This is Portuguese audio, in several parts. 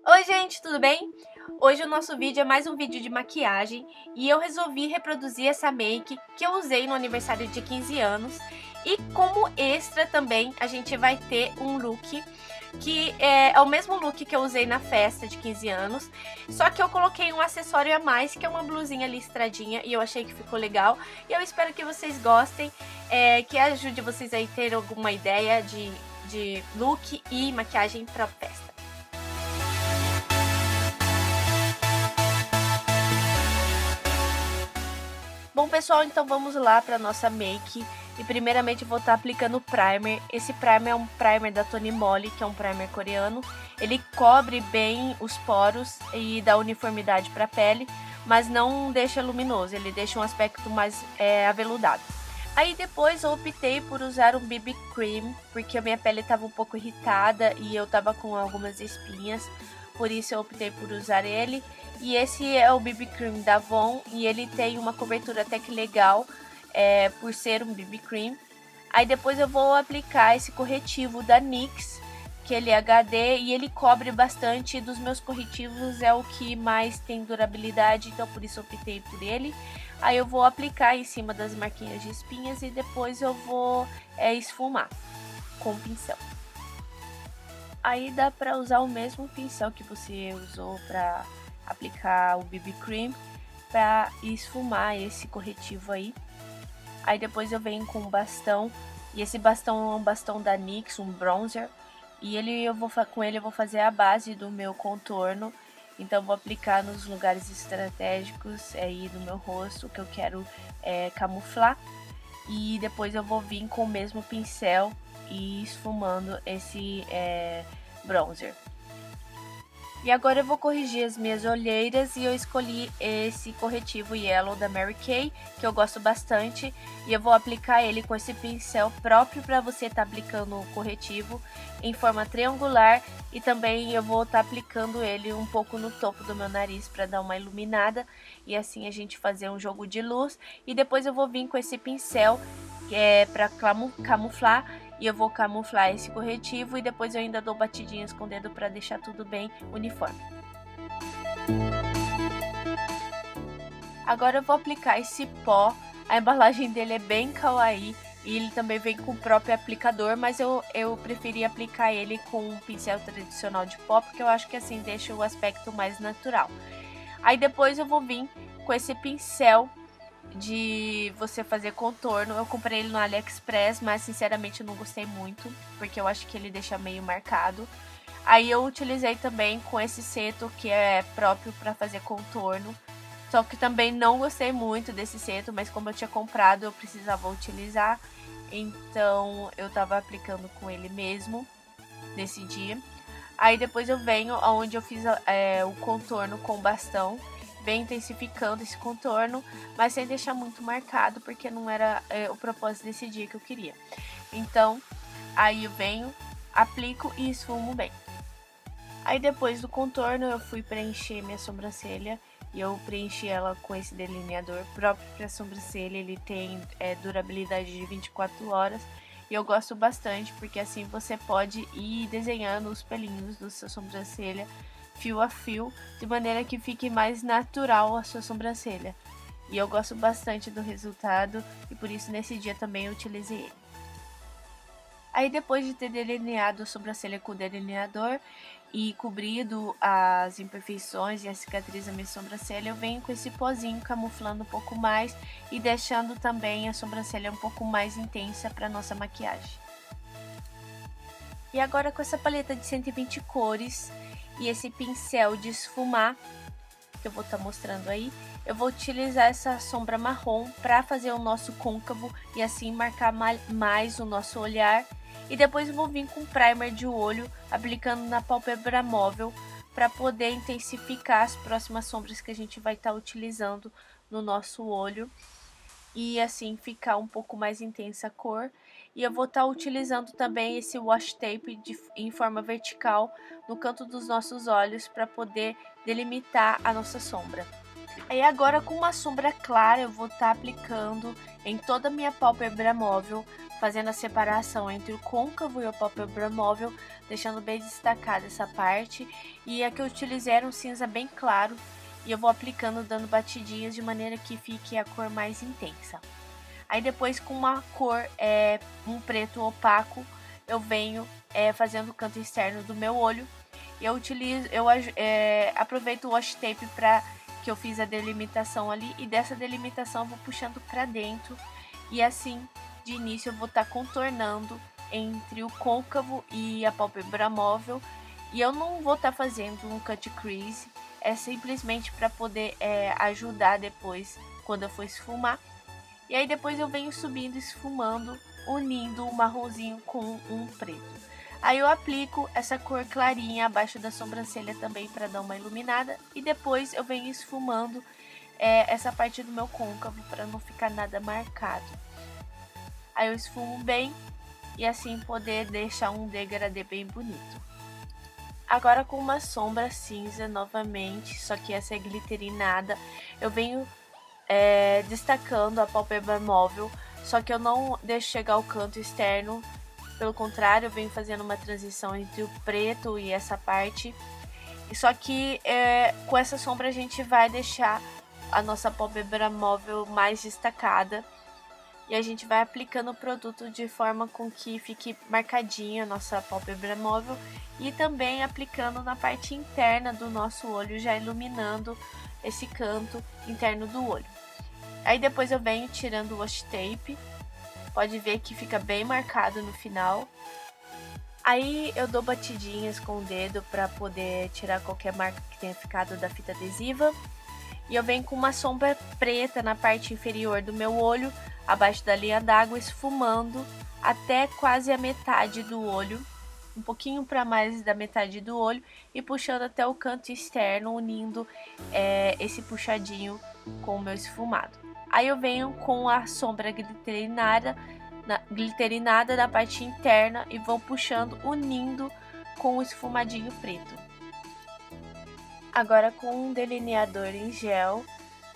Oi gente, tudo bem? Hoje o nosso vídeo é mais um vídeo de maquiagem e eu resolvi reproduzir essa make que eu usei no aniversário de 15 anos. E como extra também a gente vai ter um look que é o mesmo look que eu usei na festa de 15 anos, só que eu coloquei um acessório a mais, que é uma blusinha listradinha, e eu achei que ficou legal. E eu espero que vocês gostem, que ajude vocês a ter alguma ideia de look e maquiagem para festa. Bom pessoal, então vamos lá para nossa make. E primeiramente eu vou estar aplicando o primer. Esse primer é um primer da Tony Moly, que é um primer coreano. Ele cobre bem os poros e dá uniformidade para a pele, mas não deixa luminoso, ele deixa um aspecto mais aveludado. Aí depois eu optei por usar um BB Cream, porque a minha pele estava um pouco irritada e eu estava com algumas espinhas. Por isso eu optei por usar ele. E esse é o BB Cream da Avon e ele tem uma cobertura até que legal, por ser um BB Cream. Aí depois eu vou aplicar esse corretivo da NYX, que ele é HD e ele cobre bastante. Dos meus corretivos é o que mais tem durabilidade, então por isso eu optei por ele. Aí eu vou aplicar em cima das marquinhas de espinhas e depois eu vou esfumar com o pincel. Aí dá pra usar o mesmo pincel que você usou pra aplicar o BB Cream pra esfumar esse corretivo aí. Aí depois eu venho com um bastão, e esse bastão é um bastão da NYX, um bronzer. E com ele eu vou fazer a base do meu contorno. Então eu vou aplicar nos lugares estratégicos aí do meu rosto que eu quero camuflar. E depois eu vou vir com o mesmo pincel e esfumando esse bronzer. E agora eu vou corrigir as minhas olheiras e eu escolhi esse corretivo Yellow da Mary Kay, que eu gosto bastante. E eu vou aplicar ele com esse pincel próprio para você estar aplicando o corretivo em forma triangular. E também eu vou estar aplicando ele um pouco no topo do meu nariz para dar uma iluminada. E assim a gente fazer um jogo de luz. E depois eu vou vir com esse pincel para camuflar. E eu vou camuflar esse corretivo e depois eu ainda dou batidinhas com o dedo para deixar tudo bem uniforme. Agora eu vou aplicar esse pó. A embalagem dele é bem kawaii e ele também vem com o próprio aplicador, mas eu preferi aplicar ele com um pincel tradicional de pó, porque eu acho que assim deixa o aspecto mais natural. Aí depois eu vou vir com esse pincel de você fazer contorno. Eu comprei ele no AliExpress, mas sinceramente eu não gostei muito, porque eu acho que ele deixa meio marcado. Aí eu utilizei também com esse seto que é próprio para fazer contorno. Só que também não gostei muito desse seto, mas como eu tinha comprado eu precisava utilizar. Então eu tava aplicando com ele mesmo nesse dia. Aí depois eu venho onde eu fiz o contorno com bastão. Bem intensificando esse contorno, mas sem deixar muito marcado, porque não era o propósito desse dia que eu queria. Então, aí eu venho, aplico e esfumo bem. Aí depois do contorno eu fui preencher minha sobrancelha, e eu preenchi ela com esse delineador próprio para sobrancelha. Ele tem durabilidade de 24 horas, e eu gosto bastante, porque assim você pode ir desenhando os pelinhos da sua sobrancelha fio a fio, de maneira que fique mais natural a sua sobrancelha. E eu gosto bastante do resultado e por isso nesse dia também eu utilizei ele. Aí depois de ter delineado a sobrancelha com o delineador e cobrido as imperfeições e a cicatriz da minha sobrancelha, eu venho com esse pozinho camuflando um pouco mais e deixando também a sobrancelha um pouco mais intensa para nossa maquiagem. E agora com essa paleta de 120 cores e esse pincel de esfumar, que eu vou estar mostrando aí, eu vou utilizar essa sombra marrom para fazer o nosso côncavo e assim marcar mais o nosso olhar. E depois eu vou vir com primer de olho, aplicando na pálpebra móvel, para poder intensificar as próximas sombras que a gente vai estar utilizando no nosso olho. E assim ficar um pouco mais intensa a cor. E eu vou estar utilizando também esse washi tape em forma vertical no canto dos nossos olhos para poder delimitar a nossa sombra. Aí agora com uma sombra clara eu vou estar aplicando em toda a minha pálpebra móvel, fazendo a separação entre o côncavo e a pálpebra móvel, deixando bem destacada essa parte. E a que eu utilizei era um cinza bem claro, e eu vou aplicando, dando batidinhas de maneira que fique a cor mais intensa. Aí depois, com uma cor, um preto opaco, eu venho fazendo o canto externo do meu olho. Eu aproveito o washi tape para que eu fiz a delimitação ali, e dessa delimitação eu vou puxando para dentro, e assim de início eu vou estar contornando entre o côncavo e a pálpebra móvel, e eu não vou estar fazendo um cut crease, é simplesmente para poder ajudar depois quando eu for esfumar. E aí depois eu venho subindo, esfumando, unindo o marronzinho com um preto. Aí eu aplico essa cor clarinha abaixo da sobrancelha também para dar uma iluminada. E depois eu venho esfumando essa parte do meu côncavo para não ficar nada marcado. Aí eu esfumo bem e assim poder deixar um degradê bem bonito. Agora com uma sombra cinza novamente, só que essa é glitterinada, eu venho destacando a pálpebra móvel, só que eu não deixo chegar ao canto externo. Pelo contrário, eu venho fazendo uma transição entre o preto e essa parte. Só que com essa sombra a gente vai deixar a nossa pálpebra móvel mais destacada. E a gente vai aplicando o produto de forma com que fique marcadinha a nossa pálpebra móvel. E também aplicando na parte interna do nosso olho, já iluminando esse canto interno do olho. Aí depois eu venho tirando o washi tape. Pode ver que fica bem marcado no final. Aí eu dou batidinhas com o dedo para poder tirar qualquer marca que tenha ficado da fita adesiva. E eu venho com uma sombra preta na parte inferior do meu olho, abaixo da linha d'água, esfumando até quase a metade do olho. Um pouquinho para mais da metade do olho e puxando até o canto externo, unindo esse puxadinho com o meu esfumado. Aí eu venho com a sombra glitterinada na parte interna e vou puxando, unindo com o esfumadinho preto. Agora com um delineador em gel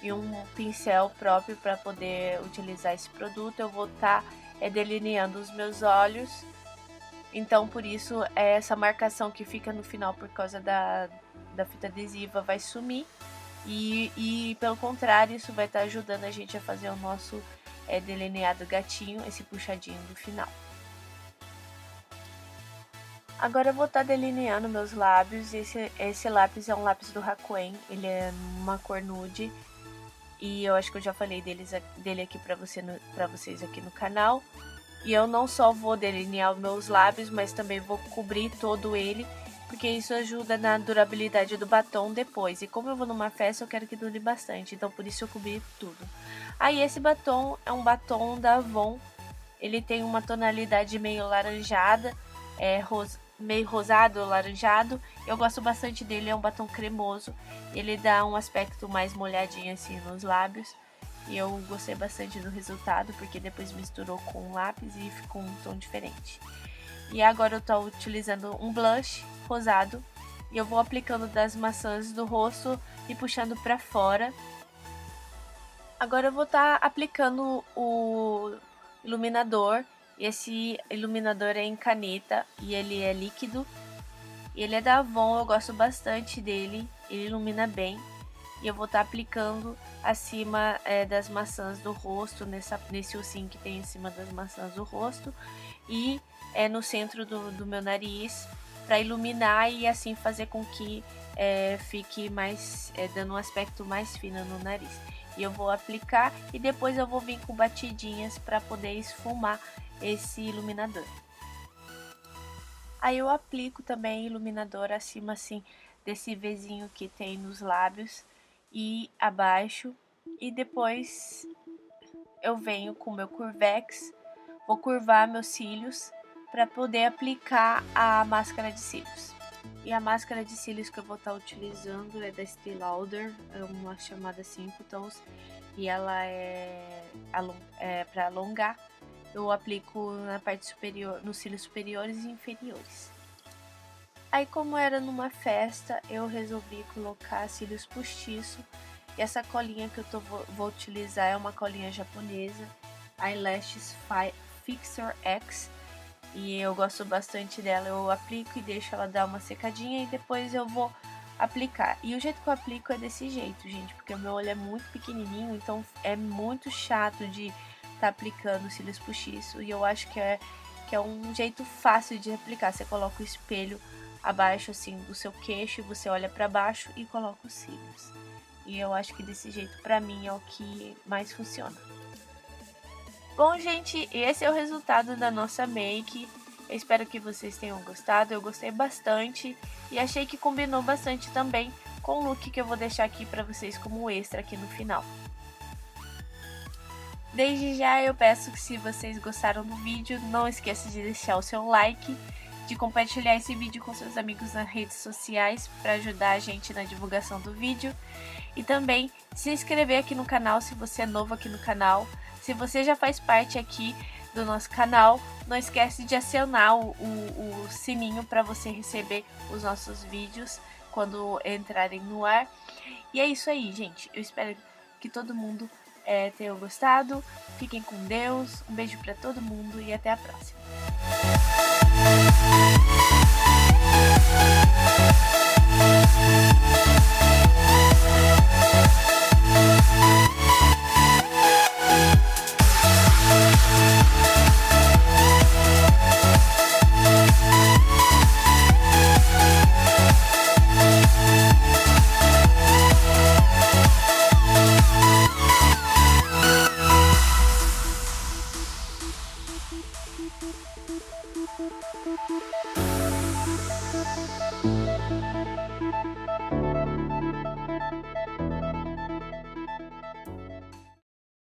e um pincel próprio para poder utilizar esse produto, eu vou estar delineando os meus olhos. Então por isso essa marcação que fica no final por causa da fita adesiva vai sumir. E pelo contrário, isso vai estar ajudando a gente a fazer o nosso delineado gatinho, esse puxadinho do final. Agora eu vou estar delineando meus lábios. Esse lápis é um lápis do Hakuen, ele é uma cor nude. E eu acho que eu já falei dele aqui pra vocês aqui no canal. E eu não só vou delinear os meus lábios, mas também vou cobrir todo ele, porque isso ajuda na durabilidade do batom depois. E como eu vou numa festa, eu quero que dure bastante, então por isso eu cobri tudo. Aí esse batom é um batom da Avon. Ele tem uma tonalidade meio laranjada, meio rosado ou laranjado. Eu gosto bastante dele, é um batom cremoso. Ele dá um aspecto mais molhadinho assim nos lábios. E eu gostei bastante do resultado, porque depois misturou com o lápis e ficou um tom diferente. E agora eu tô utilizando um blush rosado. E eu vou aplicando das maçãs do rosto e puxando pra fora. Agora eu vou estar aplicando o iluminador. E esse iluminador é em caneta e ele é líquido. E ele é da Avon, eu gosto bastante dele. Ele ilumina bem. E eu vou estar aplicando acima das maçãs do rosto, nesse ossinho que tem em cima das maçãs do rosto. E no centro do meu nariz, para iluminar e assim fazer com que fique mais, dando um aspecto mais fino no nariz. E eu vou aplicar e depois eu vou vir com batidinhas para poder esfumar esse iluminador. Aí eu aplico também iluminador acima assim desse Vzinho que tem nos lábios e abaixo, e depois eu venho com o meu Curvex, vou curvar meus cílios para poder aplicar a máscara de cílios. E a máscara de cílios que eu vou estar utilizando é da Estée Lauder, é uma chamada 5 tons, e ela é para alongar. Eu aplico na parte superior, nos cílios superiores e inferiores. Aí, como era numa festa, eu resolvi colocar cílios postiço. E essa colinha que eu vou utilizar é uma colinha japonesa, Eyelashes Fixer X. e eu gosto bastante dela. Eu aplico e deixo ela dar uma secadinha e depois eu vou aplicar. E o jeito que eu aplico é desse jeito, gente, porque o meu olho é muito pequenininho, então é muito chato de tá aplicando cílios postiço, e eu acho que é um jeito fácil de aplicar. Você coloca o espelho abaixo assim do seu queixo, você olha para baixo e coloca os cílios. E eu acho que desse jeito pra mim é o que mais funciona. Bom, gente, esse é o resultado da nossa make. Eu espero que vocês tenham gostado. Eu gostei bastante e achei que combinou bastante também com o look que eu vou deixar aqui pra vocês como extra aqui no final. Desde já eu peço que, se vocês gostaram do vídeo, não esqueça de deixar o seu like, de compartilhar esse vídeo com seus amigos nas redes sociais para ajudar a gente na divulgação do vídeo, e também se inscrever aqui no canal se você é novo aqui no canal. Se você já faz parte aqui do nosso canal, não esquece de acionar o sininho para você receber os nossos vídeos quando entrarem no ar. E é isso aí, gente. Eu espero que todo mundo tenham gostado. Fiquem com Deus. Um beijo para todo mundo e até a próxima. Thank you.